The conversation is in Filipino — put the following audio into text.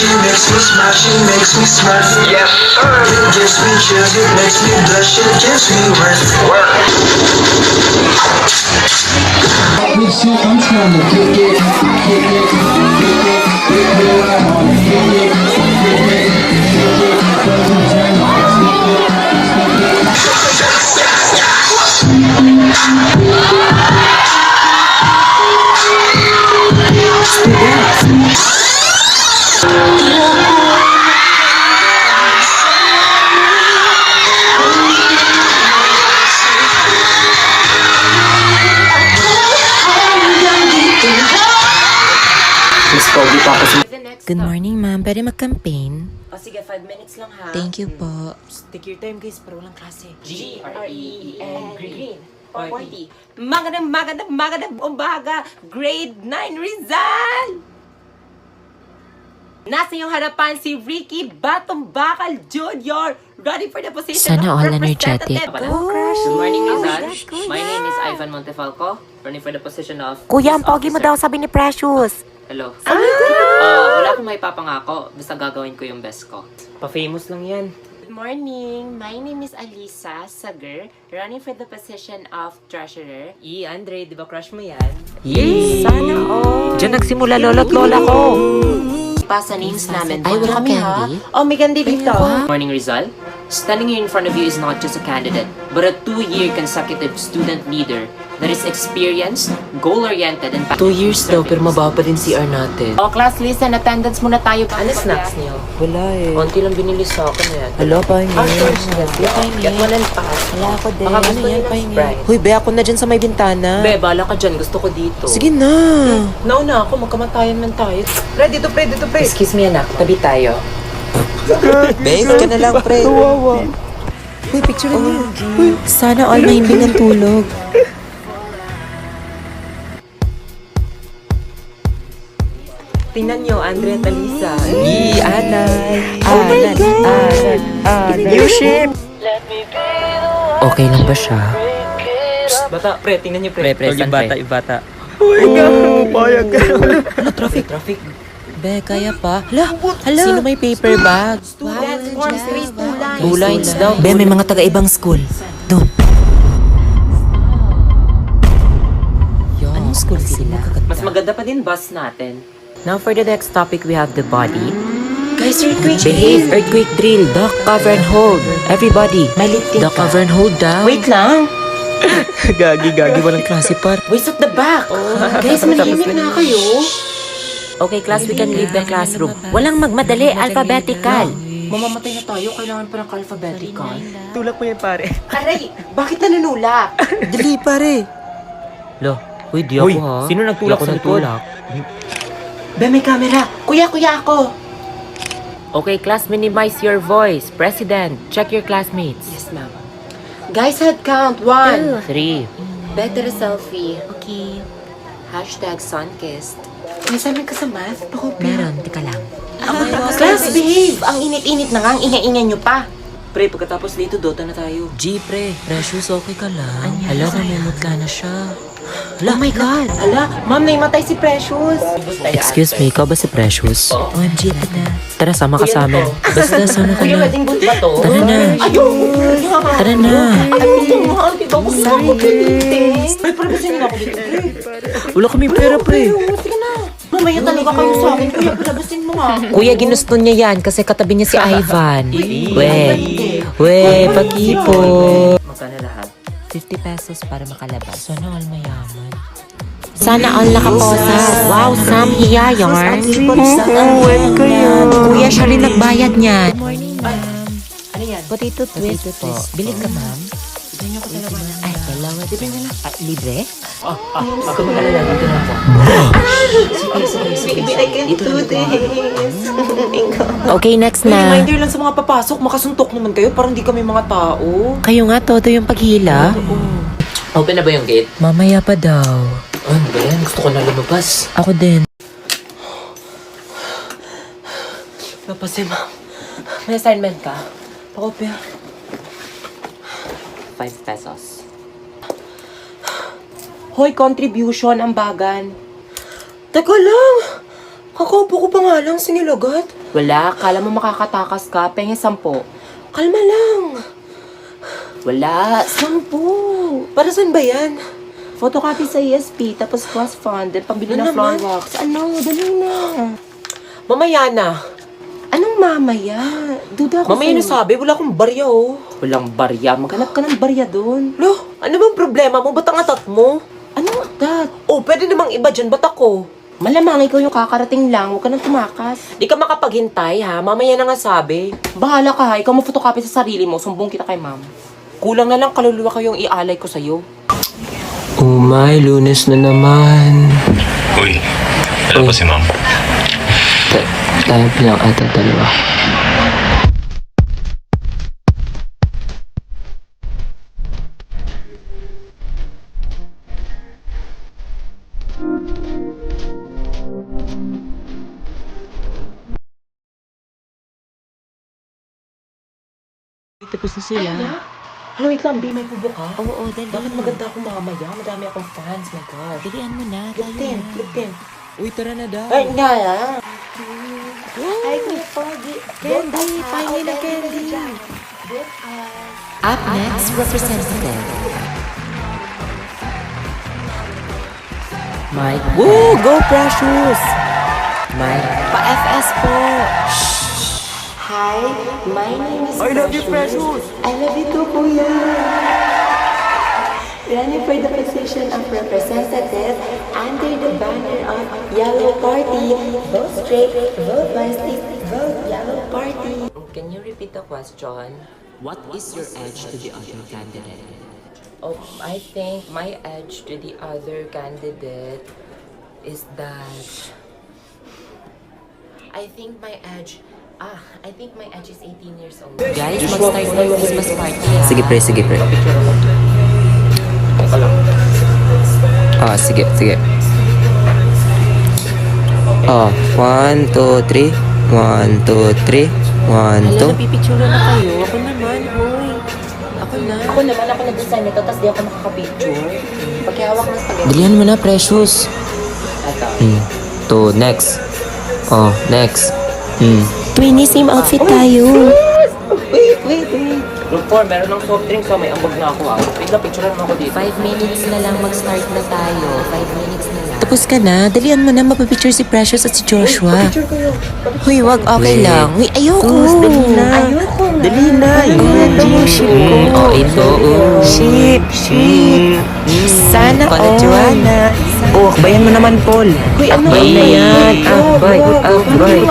She makes me smile, she makes me smile. Yes, sir. It gives me chills, it makes me blush, it gives me worth. Work. We see I'm trying to kick it, kick it, kick it, kick it. I wanna kick it, kick it, kick it. Doesn't turn off, kick it, Good morning, ma'am. Pwede mag-campaign? O sige, 5 minutes lang ha. Thank you po. Take your time guys, para walang klase. G-R-E-E-N Green 40. Magandang umaga! Grade 9 Rizal! Nasa iyong harapan si Ricky Batumbakal Jr. Ready for the position Sana of all energetic. representative. Good morning, Oh, Rizal. yes, kuya. My name is Ivan Montefalco, running for the position of Kuya, ang police pogi mo officer. daw, sabi ni Precious. Hello. Wala akong may papangako, basta gagawin ko yung best ko. Pa-famous lang yan. Good morning. My name is Alisa Sager, running for the position of treasurer. Andre, di ba crush mo yan? Sana all. Diyan nagsimula lolo't lola ko. Pa sa names namin. Ay, walang Kami, ha? candy? Oh, may candy dito. Morning, Rizal. Standing here in front of you is not just a candidate, but a 2-year consecutive student leader that is experienced, goal-oriented, and 2 years daw, pero mababa din CR natin. Oh, class list and attendance muna tayo. Ano snacks niyo? Wala eh. Konti lang binili sa akin yan. Hala, pahingin. Get one and pass. Wala ako din. Baka gusto Ano yan, niyo ng pahingin? Sprite? Huy, be, ako na dyan sa may bintana. Be, bala ka dyan. Gusto ko dito. Sige na. Nauna ako, magkamatayan man tayo. Pre, dito, pre. Excuse me, anak. Tabi tayo. Babe, ka na lang, pre. Huy, picture niyo. Huy, sana all mahimbing ng tulog. Tingnan nyo, Andre at Alisa. Anay. Oh my God. Anay. You ship. Okay lang ba siya? Bata, pre, tingnan nyo, pre. Yung bata. Hala, traffic. Be, kaya pa. Hala. Sino may paper bag? Students, form space, two lines. Two lines daw. Be, may mga taga-ibang school. Doon. Anong school sila? Mas maganda pa din bus natin. Now for the next topic, we have the body. Guys, earthquake. Behave, earthquake drill, duck, cover and hold. Everybody, duck, cover and hold down. Wait lang. Gagi, walang klase par. Wait at the back. Guys, manahimik na kayo. Okay, class, we can leave the classroom. Walang magmadali, alphabetical. Mamamatay na tayo, kailangan pa ng alphabetical. Tulak mo yan, pare. Aray, bakit nanunulak? Dali, pare. Lo, huy, di ako ha. Sino nagtulak sa likod? Be, may camera. Kuya ako. Okay, class, minimize your voice. President, check your classmates. Yes, ma'am. Guys, head count. 1. 3. Better selfie. Okay. Hashtag sunkissed. May sabi ka sa math? Pakopya. Meron, tika lang. Class, behave. Ang init-init na nga. Ang ingay-ingay nyo pa. Pre, pagkatapos dito, Dota na tayo. G, pre. Precious, okay ka lang? Hala, mamumot ka na siya. Oh my God. Ala, ma'am, naimatay si Precious. Excuse me, ikaw ba si Precious? OMG, tara, sama ka sa amin. Basta, sama ka Kuya, na. wedding booth ba to? Tara na. Ayun! Tara na. Ayun, mahal. Di ba gusto ko dito? Pre, palabasin niyo ako dito, pre. Wala kaming pera, pre. Sige na. Mamaya talaga kayo sa akin. Kuya, palabasin mo nga. Kuya, ginusto niya yan kasi katabi niya si Ivan. We, pag-ipo. Magkano lahat? 50 pesos para makalabas. Sana all mayaman. Sana all nakaposas. Wow, Sam, hiya yarn. Kuya, siya rin nagbayad niyan. Good morning, ma'am. Ano yan? Potato twist po. Bilig ka, ma'am? Bigyan niyo ko dalawa na. Ay, dalawa. Libre? Huwag ka mag-alala, dito na ako. Baby, I can't do this. Okay, next na. Reminder lang sa mga papasok. Makasuntok naman kayo. Parang di kami mga tao. Kayo nga, todo yung paghila. Open na ba yung gate? Mamaya pa daw. Ano ba yan? Gusto ko na lumabas. Ako din. Napasin, ma'am. May assignment ka? Pakopya. 5 pesos. Hoy, contribution ang bagan. Teka lang! Kakaupo ko pa nga lang, sinilagat. Wala, kala mo makakatakas ka, pengi 10. Kalma lang. Wala, 10. Para saan ba yan? Photocopy sa ESP, tapos cross fund, then pambili Ano ng flower naman? wax. Ano, dali na. Mamaya na. Anong mamaya? Duda ako Mamaya na sa'yo. sabi, wala akong barya oh. Walang barya, maghanap ka ng barya doon. Lo, ano bang problema mo? Ba't ang atat mo? Anong that? Oh, pwede namang iba dyan. Ba't ako? Malamang ikaw yung kakarating lang, huwag ka nang tumakas. Di ka makapaghintay ha? Mamaya na nga sabi. Bahala ka ha, ikaw mo photocopy sa sarili mo, sumbong kita kay ma'am. Kulang na lang kaluluwa ko yung ialay ko sa'yo. Oh my, Lunes na naman. Uy, ano ba si ma'am? Tayo lang ata dalawa. Tapos na sila. Ano, wait lang, B, may pubo ka? Oo, dali. Bakit maganda ako mamaya? Madami akong fans, my gosh. Dalian mo na. Flip Tayo 10, na. flip 10. Uy, tara na daw. Ay, nga lang. Ay, Kuya Pogi. Candy, pahingi na candy. Up next, representative. Mike. Woo! Go Precious! Mike. Pa-FS po. Hi, my name is I love you, Precious! I love you too, Kuya. Running for the position of representative under the banner of Yellow Party. Vote straight, vote plastic, vote Yellow Party. Can you repeat the question? What is your edge to the other candidate? Oh, I think my edge to the other candidate is that I think my edge is 18 years old. Guys, mag-start na yung Christmas party ha. Sige, pre, sige, pre. Ah, sige, sige. Oh, 1, 2, 3. 1, 2, 3. 1, 2. Napipicture na kayo. Ako naman, hoy. Ako na. Ako naman, ako nag-design nito, tapos di ako nakaka-picture. Pagkihawak ng spaghetti. Dalihan mo na, Precious. To, next. Oh, next. Twinnie, same outfit tayo. Group 4, meron ng soft drinks, so may ambag na ako. Wait lang, picturean mo ako dito. 5 minutes na lang mag-start na tayo. 5 minutes na lang. Tapos ka na. Dalian mo na. Mapapicture si Precious at si Joshua. Huy, wag. Okay Wait. lang. Huy, ayoko. Dali na. Dali na. Oh, ito. Ship. Sana all. Joanna. Oh, akbayan mo naman, Paul. Huy, ano? Akbay na yan. Akbay.